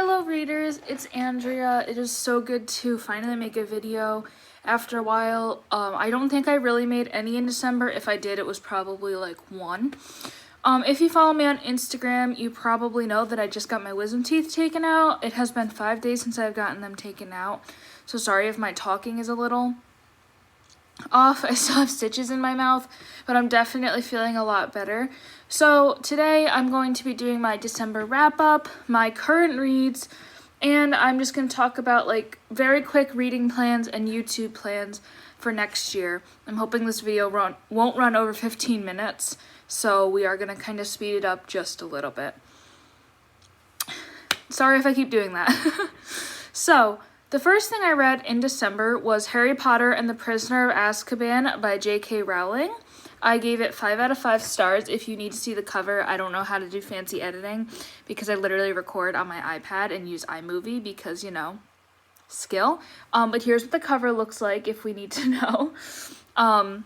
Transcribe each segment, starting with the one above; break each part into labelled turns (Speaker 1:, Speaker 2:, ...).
Speaker 1: Hello readers, it's Andrea. It is so good to finally make a video after a while. I don't think I really made any in December. If I did, it was probably like one. If you follow me on Instagram, you probably know that I just got my wisdom teeth taken out. It has been 5 days since I've gotten them taken out, so sorry if my talking is a little off. I still have stitches in my mouth, but I'm definitely feeling a lot better. So today I'm going to be doing my December wrap up, my current reads, and I'm just going to talk about like very quick reading plans and YouTube plans for next year. I'm hoping this video won't run over 15 minutes, so we are going to kind of speed it up just a little bit. Sorry if I keep doing that. So, the first thing I read in December was Harry Potter and the Prisoner of Azkaban by J.K. Rowling. I gave it 5 out of 5 stars. If you need to see the cover, I don't know how to do fancy editing because I literally record on my iPad and use iMovie because, you know, skill. But here's what the cover looks like if we need to know. I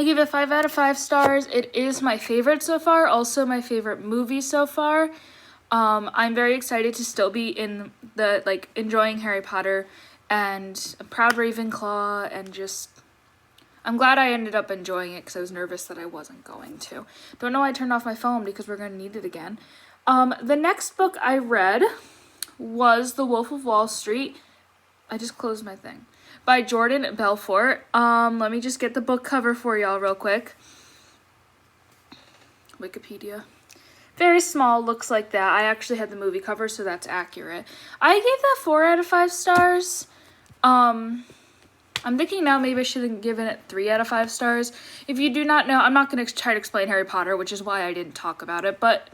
Speaker 1: give it 5 out of 5 stars. It is my favorite so far, also my favorite movie so far. I'm very excited to still be in the, enjoying Harry Potter and a proud Ravenclaw, and just, I'm glad I ended up enjoying it because I was nervous that I wasn't going to. Don't know why I turned off my phone because we're going to need it again. The next book I read was The Wolf of Wall Street. I just closed my thing. By Jordan Belfort. Let me just get the book cover for y'all real quick. Wikipedia. Very small, looks like that. I actually had the movie cover, so that's accurate. I gave that 4 out of 5 stars. I'm thinking now maybe I should have given it 3 out of 5 stars. If you do not know, I'm not going to try to explain Harry Potter, which is why I didn't talk about it, but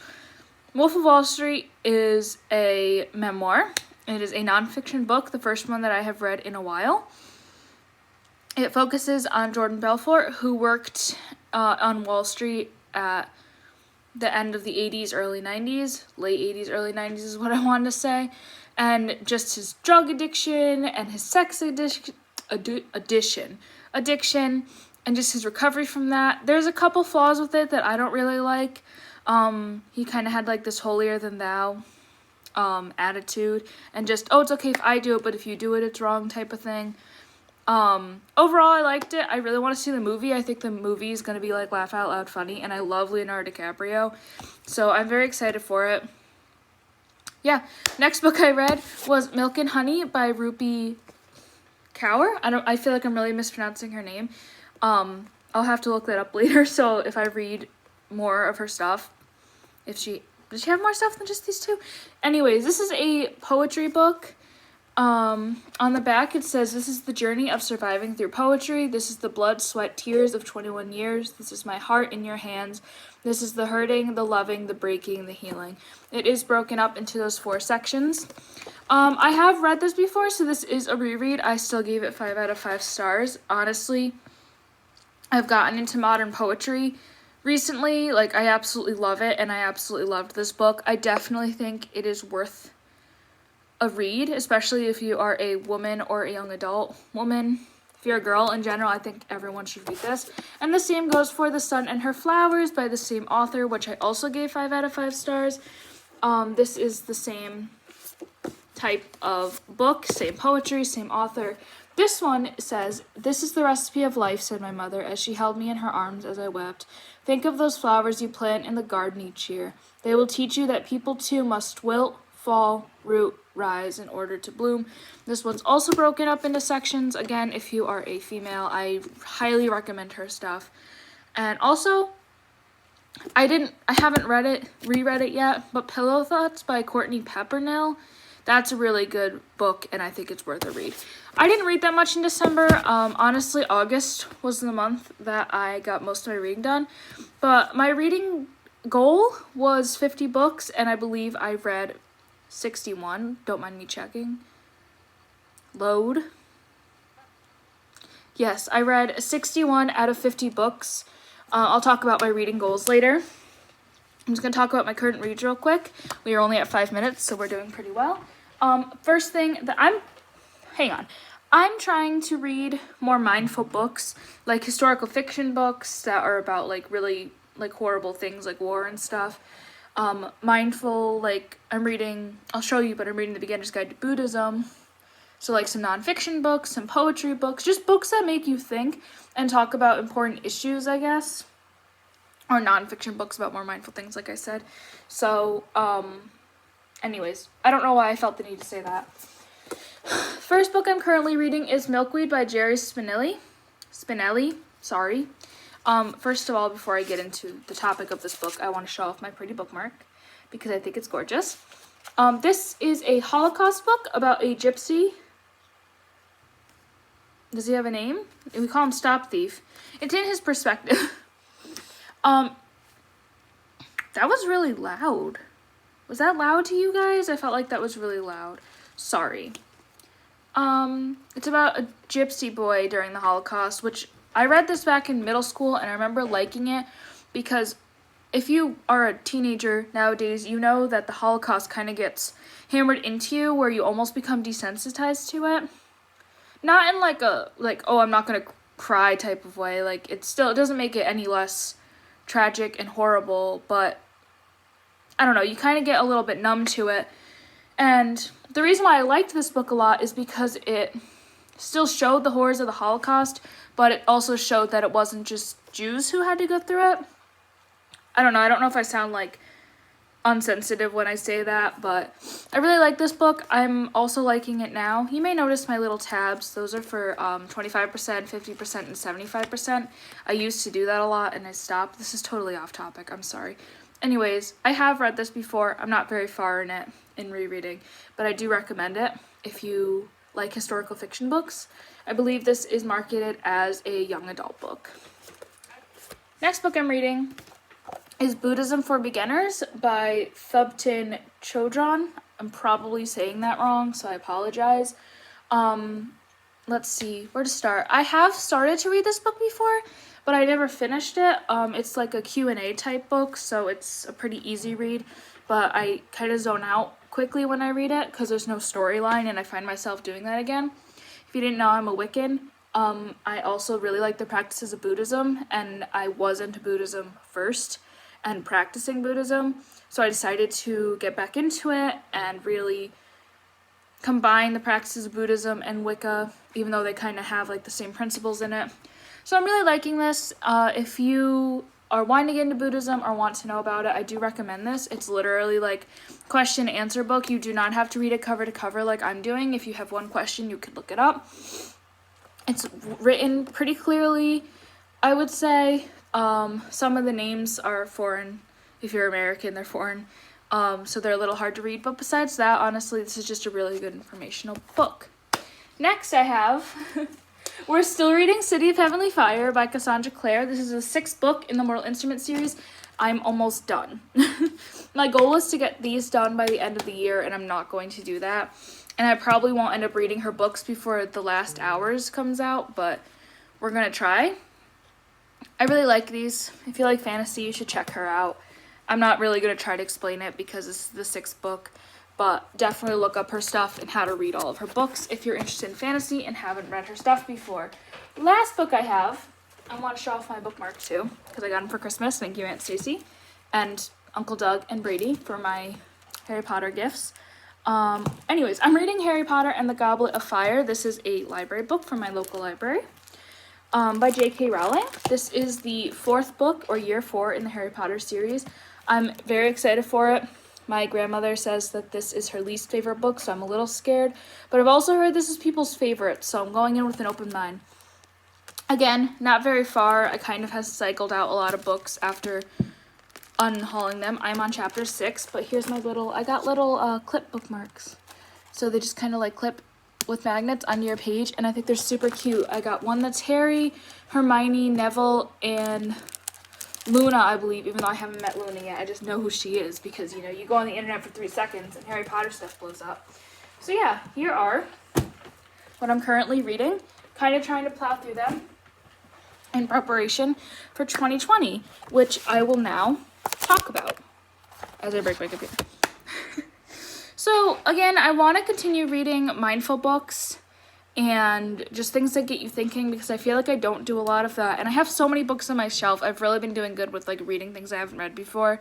Speaker 1: Wolf of Wall Street is a memoir. It is a nonfiction book, the first one that I have read in a while. It focuses on Jordan Belfort, who worked on Wall Street at the end of the 80s, early 90s, late 80s, early 90s is what I wanted to say, and just his drug addiction and his sex addiction, and just his recovery from that. There's a couple flaws with it that I don't really like. He kind of had like this holier than thou attitude, and just, oh, it's okay if I do it, but if you do it, it's wrong type of thing. Overall, I liked it. I really want to see the movie. I think the movie is going to be like laugh out loud funny, and I love Leonardo DiCaprio, so I'm very excited for it. Yeah, next book I read was Milk and Honey by Rupi Kaur. I feel like I'm really mispronouncing her name. I'll have to look that up later, so if I read more of her stuff, does she have more stuff than just these two? Anyways, this is a poetry book. On the back it says, "This is the journey of surviving through poetry. This is the blood, sweat, tears of 21 years. This is my heart in your hands. This is the hurting, the loving, the breaking, the healing." It is broken up into those 4 sections. I have read this before, so this is a reread. I still gave it 5 out of 5 stars. Honestly, I've gotten into modern poetry recently. Like, I absolutely love it, and I absolutely loved this book. I definitely think it is worth a read, especially if you are a woman or a young adult woman. If you're a girl in general, I think everyone should read this. And the same goes for The Sun and Her Flowers by the same author, which I also gave 5 out of 5 stars. This is the same type of book, same poetry, same author. This one says, "This is the recipe of life," said my mother, as she held me in her arms as I wept. "Think of those flowers you plant in the garden each year. They will teach you that people too must wilt, fall, root, rise in order to bloom." This one's also broken up into sections. Again, if you are a female, I highly recommend her stuff. And also, I haven't reread it yet, but Pillow Thoughts by Courtney Peppernell, that's a really good book, and I think it's worth a read. I didn't read that much in December. Honestly, August was the month that I got most of my reading done, but my reading goal was 50 books, and I believe I read 61. Don't mind me checking. Load. Yes, I read 61 out of 50 books. I'll talk about my reading goals later. I'm just going to talk about my current reads real quick. We are only at 5 minutes, so we're doing pretty well. First thing that I'm trying to read more mindful books, like historical fiction books that are about like really like horrible things like war and stuff. Mindful, like I'll show you, but I'm reading The Beginner's Guide to Buddhism. So like some nonfiction books, some poetry books, just books that make you think and talk about important issues, I guess. Or nonfiction books about more mindful things, like I said. So, anyways, I don't know why I felt the need to say that. First book I'm currently reading is Milkweed by Jerry Spinelli. Sorry. First of all, before I get into the topic of this book, I want to show off my pretty bookmark because I think it's gorgeous. This is a Holocaust book about a gypsy. Does he have a name? We call him Stop Thief. It's in his perspective. That was really loud. Was that loud to you guys? I felt like that was really loud. Sorry. It's about a gypsy boy during the Holocaust, which I read this back in middle school, and I remember liking it because if you are a teenager nowadays, you know that the Holocaust kind of gets hammered into you where you almost become desensitized to it. Not in oh, I'm not gonna cry type of way. Like, it doesn't make it any less tragic and horrible, but I don't know, you kind of get a little bit numb to it. And the reason why I liked this book a lot is because it still showed the horrors of the Holocaust, but it also showed that it wasn't just Jews who had to go through it. I don't know if I sound like unsensitive when I say that, but I really like this book. I'm also liking it now. You may notice my little tabs. Those are for 25%, 50%, and 75%. I used to do that a lot, and I stopped. This is totally off topic. I'm sorry. Anyways, I have read this before. I'm not very far in it in rereading, but I do recommend it if you like historical fiction books. I believe this is marketed as a young adult book. Next book I'm reading is Buddhism for Beginners by Thubten Chodron. I'm probably saying that wrong, so I apologize. Let's see where to start. I have started to read this book before, but I never finished it. It's like a Q&A type book, so it's a pretty easy read, but I kind of zone out quickly when I read it because there's no storyline, and I find myself doing that again. If you didn't know, I'm a Wiccan. I also really like the practices of Buddhism, and I was into Buddhism first and practicing Buddhism, so I decided to get back into it and really combine the practices of Buddhism and Wicca, even though they kind of have like the same principles in it. So I'm really liking this. If you are wanting to get into Buddhism or want to know about it, I do recommend this. It's literally like question and answer book. You do not have to read it cover to cover like I'm doing. If you have one question, you could look it up. It's written pretty clearly, I would say. Some of the names are foreign. If you're American, they're foreign. So they're a little hard to read. But besides that, honestly, this is just a really good informational book. Next I have, we're still reading City of Heavenly Fire by Cassandra Clare. This is the 6th book in the Mortal Instrument series. I'm almost done. My goal is to get these done by the end of the year, and I'm not going to do that. And I probably won't end up reading her books before The Last Hours comes out, but we're going to try. I really like these. If you like fantasy, you should check her out. I'm not really going to try to explain it because this is the 6th book, but definitely look up her stuff and how to read all of her books if you're interested in fantasy and haven't read her stuff before. Last book I have, I want to show off my bookmark too, because I got them for Christmas. Thank you, Aunt Stacy, and Uncle Doug and Brady for my Harry Potter gifts. Anyways, I'm reading Harry Potter and the Goblet of Fire. This is a library book from my local library. By J.K. Rowling. This is the 4th book, or year 4 in the Harry Potter series. I'm very excited for it. My grandmother says that this is her least favorite book, so I'm a little scared. But I've also heard this is people's favorite, so I'm going in with an open mind. Again, not very far. I kind of have cycled out a lot of books after unhauling them. I'm on chapter 6, but here's my I got little clip bookmarks. So they just kind of like clip with magnets on your page, and I think they're super cute. I got one that's Harry, Hermione, Neville, and Luna, I believe, even though I haven't met Luna yet. I just know who she is because, you know, you go on the internet for 3 seconds and Harry Potter stuff blows up. So yeah, here are what I'm currently reading. Kind of trying to plow through them in preparation for 2020, which I will now talk about as I break my computer. So again, I want to continue reading mindful books and just things that get you thinking, because I feel like I don't do a lot of that. And I have so many books on my shelf. I've really been doing good with like reading things I haven't read before.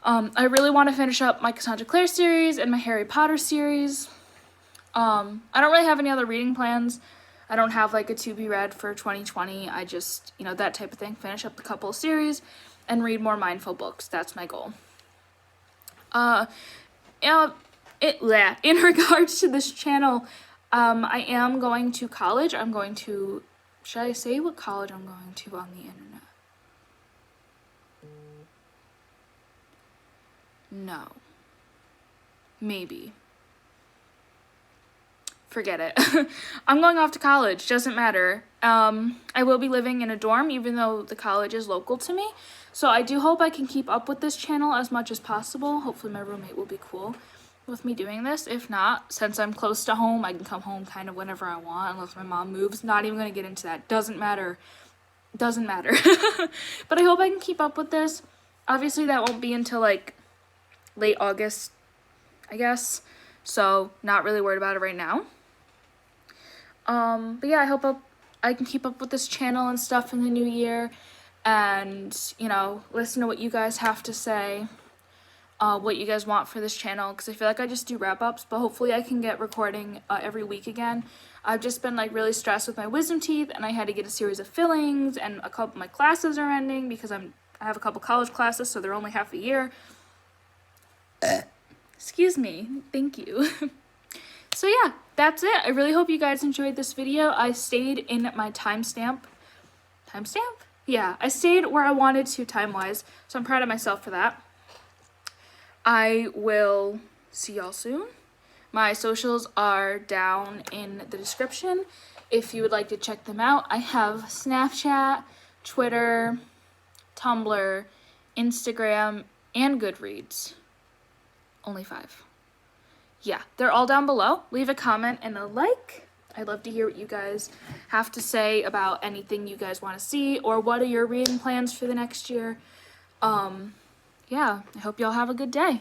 Speaker 1: I really want to finish up my Cassandra Clare series and my Harry Potter series. I don't really have any other reading plans. I don't have like a to be read for 2020. I just, that type of thing. Finish up the couple of series and read more mindful books. That's my goal. In regards to this channel, I am going to college. Should I say what college I'm going to on the internet? No. Maybe. Forget it. I'm going off to college. Doesn't matter. I will be living in a dorm, even though the college is local to me. So I do hope I can keep up with this channel as much as possible. Hopefully my roommate will be cool with me doing this. If not, since I'm close to home, I can come home kind of whenever I want, unless my mom moves. Not even going to get into that. Doesn't matter. Doesn't matter. But I hope I can keep up with this. Obviously, that won't be until, like, late August, I guess. So, not really worried about it right now. But yeah, I hope I can keep up with this channel and stuff in the new year. And, listen to what you guys have to say. What you guys want for this channel, because I feel like I just do wrap-ups, but hopefully I can get recording every week again. I've just been like really stressed with my wisdom teeth, and I had to get a series of fillings, and a couple of my classes are ending because I have a couple college classes, so they're only half a year. Excuse me. Thank you. So yeah, that's it. I really hope you guys enjoyed this video. I stayed in my timestamp. Yeah, I stayed where I wanted to time-wise, so I'm proud of myself for that. I will see y'all soon. My socials are down in the description if you would like to check them out. I have Snapchat, Twitter, Tumblr, Instagram, and Goodreads. Only 5. Yeah, they're all down below. Leave a comment and a like. I'd love to hear what you guys have to say about anything you guys want to see, or what are your reading plans for the next year. Yeah, I hope y'all have a good day.